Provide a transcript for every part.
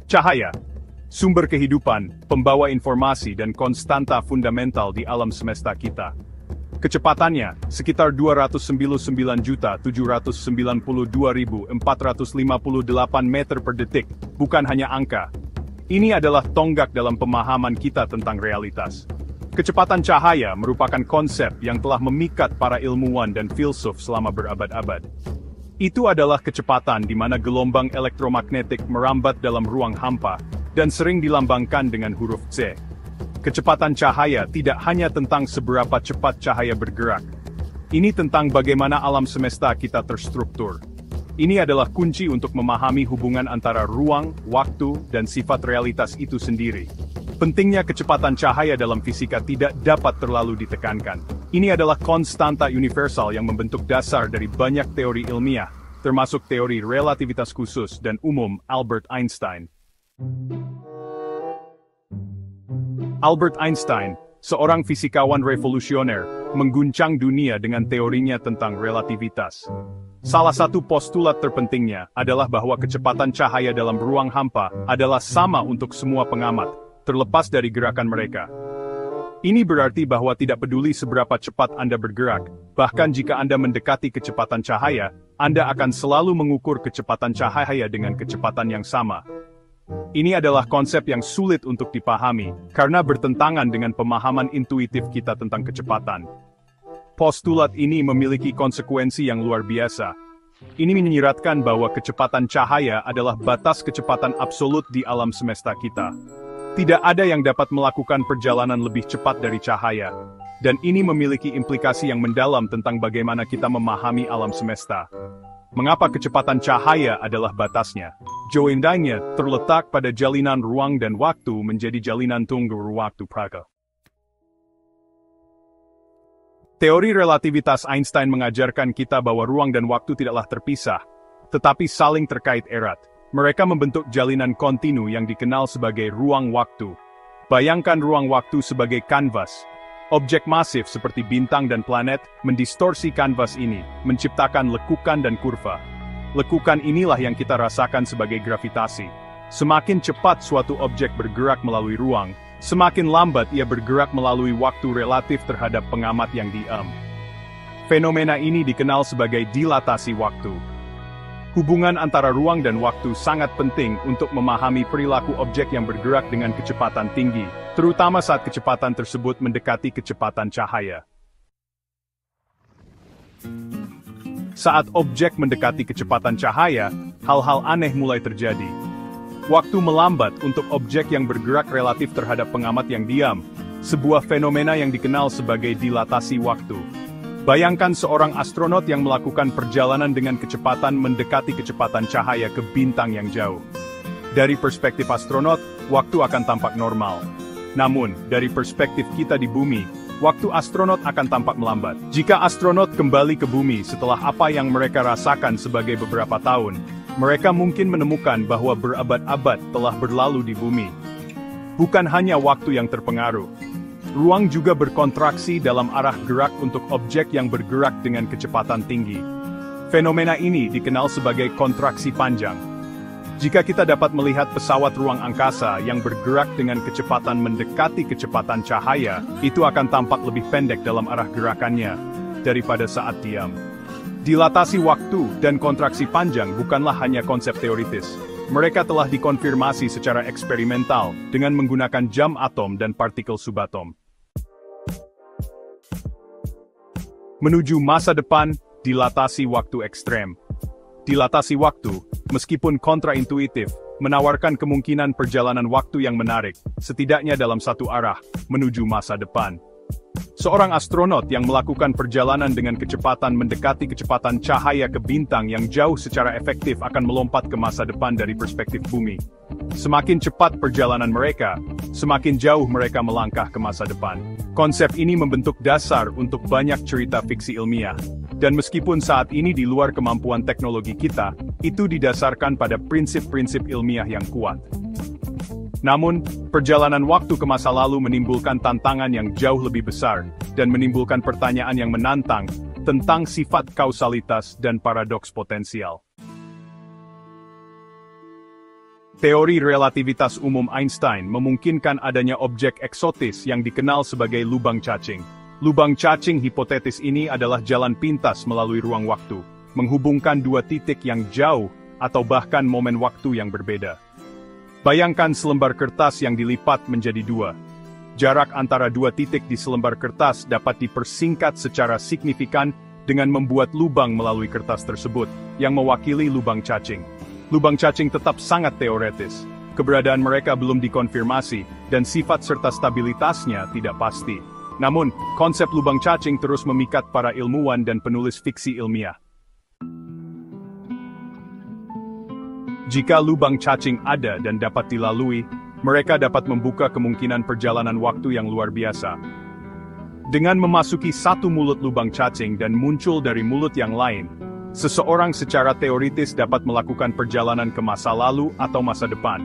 Cahaya, sumber kehidupan, pembawa informasi dan konstanta fundamental di alam semesta kita. Kecepatannya, sekitar 299.792.458 meter per detik, bukan hanya angka. Ini adalah tonggak dalam pemahaman kita tentang realitas. Kecepatan cahaya merupakan konsep yang telah memikat para ilmuwan dan filsuf selama berabad-abad. Itu adalah kecepatan di mana gelombang elektromagnetik merambat dalam ruang hampa, dan sering dilambangkan dengan huruf C. Kecepatan cahaya tidak hanya tentang seberapa cepat cahaya bergerak. Ini tentang bagaimana alam semesta kita terstruktur. Ini adalah kunci untuk memahami hubungan antara ruang, waktu, dan sifat realitas itu sendiri. Pentingnya kecepatan cahaya dalam fisika tidak dapat terlalu ditekankan. Ini adalah konstanta universal yang membentuk dasar dari banyak teori ilmiah, termasuk teori relativitas khusus dan umum Albert Einstein. Albert Einstein, seorang fisikawan revolusioner, mengguncang dunia dengan teorinya tentang relativitas. Salah satu postulat terpentingnya adalah bahwa kecepatan cahaya dalam ruang hampa adalah sama untuk semua pengamat, terlepas dari gerakan mereka. Ini berarti bahwa tidak peduli seberapa cepat Anda bergerak, bahkan jika Anda mendekati kecepatan cahaya, Anda akan selalu mengukur kecepatan cahaya dengan kecepatan yang sama. Ini adalah konsep yang sulit untuk dipahami, karena bertentangan dengan pemahaman intuitif kita tentang kecepatan. Postulat ini memiliki konsekuensi yang luar biasa. Ini menyiratkan bahwa kecepatan cahaya adalah batas kecepatan absolut di alam semesta kita. Tidak ada yang dapat melakukan perjalanan lebih cepat dari cahaya, dan ini memiliki implikasi yang mendalam tentang bagaimana kita memahami alam semesta. Mengapa kecepatan cahaya adalah batasnya? Jawabannya terletak pada jalinan ruang dan waktu menjadi jalinan tunggu waktu praga. Teori relativitas Einstein mengajarkan kita bahwa ruang dan waktu tidaklah terpisah, tetapi saling terkait erat. Mereka membentuk jalinan kontinu yang dikenal sebagai ruang waktu. Bayangkan ruang waktu sebagai kanvas. Objek masif seperti bintang dan planet mendistorsi kanvas ini, menciptakan lekukan dan kurva. Lekukan inilah yang kita rasakan sebagai gravitasi. Semakin cepat suatu objek bergerak melalui ruang, semakin lambat ia bergerak melalui waktu relatif terhadap pengamat yang diam. Fenomena ini dikenal sebagai dilatasi waktu. Hubungan antara ruang dan waktu sangat penting untuk memahami perilaku objek yang bergerak dengan kecepatan tinggi, terutama saat kecepatan tersebut mendekati kecepatan cahaya. Saat objek mendekati kecepatan cahaya, hal-hal aneh mulai terjadi. Waktu melambat untuk objek yang bergerak relatif terhadap pengamat yang diam, sebuah fenomena yang dikenal sebagai dilatasi waktu. Bayangkan seorang astronot yang melakukan perjalanan dengan kecepatan mendekati kecepatan cahaya ke bintang yang jauh. Dari perspektif astronot, waktu akan tampak normal. Namun, dari perspektif kita di bumi, waktu astronot akan tampak melambat. Jika astronot kembali ke bumi setelah apa yang mereka rasakan sebagai beberapa tahun, mereka mungkin menemukan bahwa berabad-abad telah berlalu di bumi. Bukan hanya waktu yang terpengaruh. Ruang juga berkontraksi dalam arah gerak untuk objek yang bergerak dengan kecepatan tinggi. Fenomena ini dikenal sebagai kontraksi panjang. Jika kita dapat melihat pesawat ruang angkasa yang bergerak dengan kecepatan mendekati kecepatan cahaya, itu akan tampak lebih pendek dalam arah gerakannya daripada saat diam. Dilatasi waktu dan kontraksi panjang bukanlah hanya konsep teoritis. Mereka telah dikonfirmasi secara eksperimental dengan menggunakan jam atom dan partikel subatom. Menuju masa depan, dilatasi waktu ekstrem. Dilatasi waktu, meskipun kontraintuitif, menawarkan kemungkinan perjalanan waktu yang menarik, setidaknya dalam satu arah, menuju masa depan. Seorang astronot yang melakukan perjalanan dengan kecepatan mendekati kecepatan cahaya ke bintang yang jauh secara efektif akan melompat ke masa depan dari perspektif bumi. Semakin cepat perjalanan mereka, semakin jauh mereka melangkah ke masa depan. Konsep ini membentuk dasar untuk banyak cerita fiksi ilmiah. Dan meskipun saat ini di luar kemampuan teknologi kita, itu didasarkan pada prinsip-prinsip ilmiah yang kuat. Namun, perjalanan waktu ke masa lalu menimbulkan tantangan yang jauh lebih besar, dan menimbulkan pertanyaan yang menantang, tentang sifat kausalitas dan paradoks potensial. Teori relativitas umum Einstein memungkinkan adanya objek eksotis yang dikenal sebagai lubang cacing. Lubang cacing hipotetis ini adalah jalan pintas melalui ruang waktu, menghubungkan dua titik yang jauh atau bahkan momen waktu yang berbeda. Bayangkan selembar kertas yang dilipat menjadi dua. Jarak antara dua titik di selembar kertas dapat dipersingkat secara signifikan dengan membuat lubang melalui kertas tersebut, yang mewakili lubang cacing. Lubang cacing tetap sangat teoretis. Keberadaan mereka belum dikonfirmasi, dan sifat serta stabilitasnya tidak pasti. Namun, konsep lubang cacing terus memikat para ilmuwan dan penulis fiksi ilmiah. Jika lubang cacing ada dan dapat dilalui, mereka dapat membuka kemungkinan perjalanan waktu yang luar biasa. Dengan memasuki satu mulut lubang cacing dan muncul dari mulut yang lain, seseorang secara teoritis dapat melakukan perjalanan ke masa lalu atau masa depan.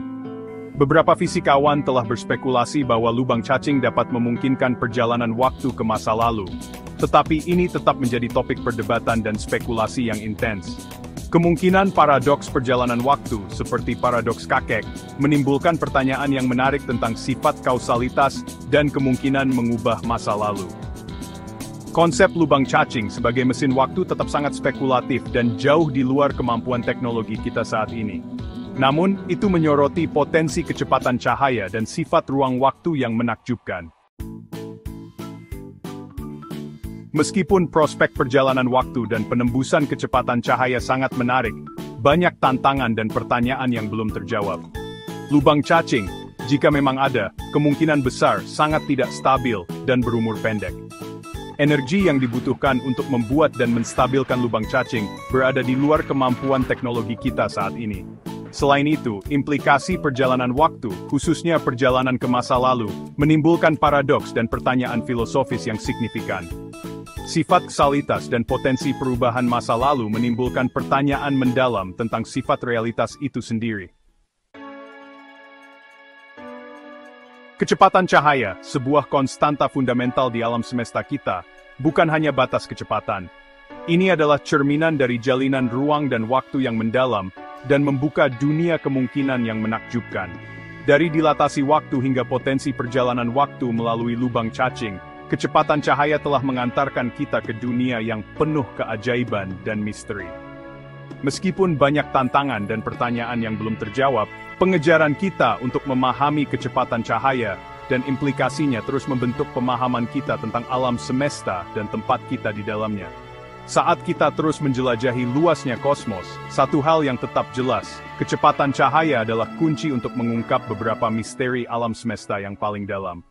Beberapa fisikawan telah berspekulasi bahwa lubang cacing dapat memungkinkan perjalanan waktu ke masa lalu. Tetapi ini tetap menjadi topik perdebatan dan spekulasi yang intens. Kemungkinan paradoks perjalanan waktu, seperti paradoks kakek, menimbulkan pertanyaan yang menarik tentang sifat kausalitas dan kemungkinan mengubah masa lalu. Konsep lubang cacing sebagai mesin waktu tetap sangat spekulatif dan jauh di luar kemampuan teknologi kita saat ini. Namun, itu menyoroti potensi kecepatan cahaya dan sifat ruang waktu yang menakjubkan. Meskipun prospek perjalanan waktu dan penembusan kecepatan cahaya sangat menarik, banyak tantangan dan pertanyaan yang belum terjawab. Lubang cacing, jika memang ada, kemungkinan besar sangat tidak stabil dan berumur pendek. Energi yang dibutuhkan untuk membuat dan menstabilkan lubang cacing berada di luar kemampuan teknologi kita saat ini. Selain itu, implikasi perjalanan waktu, khususnya perjalanan ke masa lalu, menimbulkan paradoks dan pertanyaan filosofis yang signifikan. Sifat kausalitas dan potensi perubahan masa lalu menimbulkan pertanyaan mendalam tentang sifat realitas itu sendiri. Kecepatan cahaya, sebuah konstanta fundamental di alam semesta kita, bukan hanya batas kecepatan. Ini adalah cerminan dari jalinan ruang dan waktu yang mendalam, dan membuka dunia kemungkinan yang menakjubkan. Dari dilatasi waktu hingga potensi perjalanan waktu melalui lubang cacing, kecepatan cahaya telah mengantarkan kita ke dunia yang penuh keajaiban dan misteri. Meskipun banyak tantangan dan pertanyaan yang belum terjawab, pengejaran kita untuk memahami kecepatan cahaya dan implikasinya terus membentuk pemahaman kita tentang alam semesta dan tempat kita di dalamnya. Saat kita terus menjelajahi luasnya kosmos, satu hal yang tetap jelas, kecepatan cahaya adalah kunci untuk mengungkap beberapa misteri alam semesta yang paling dalam.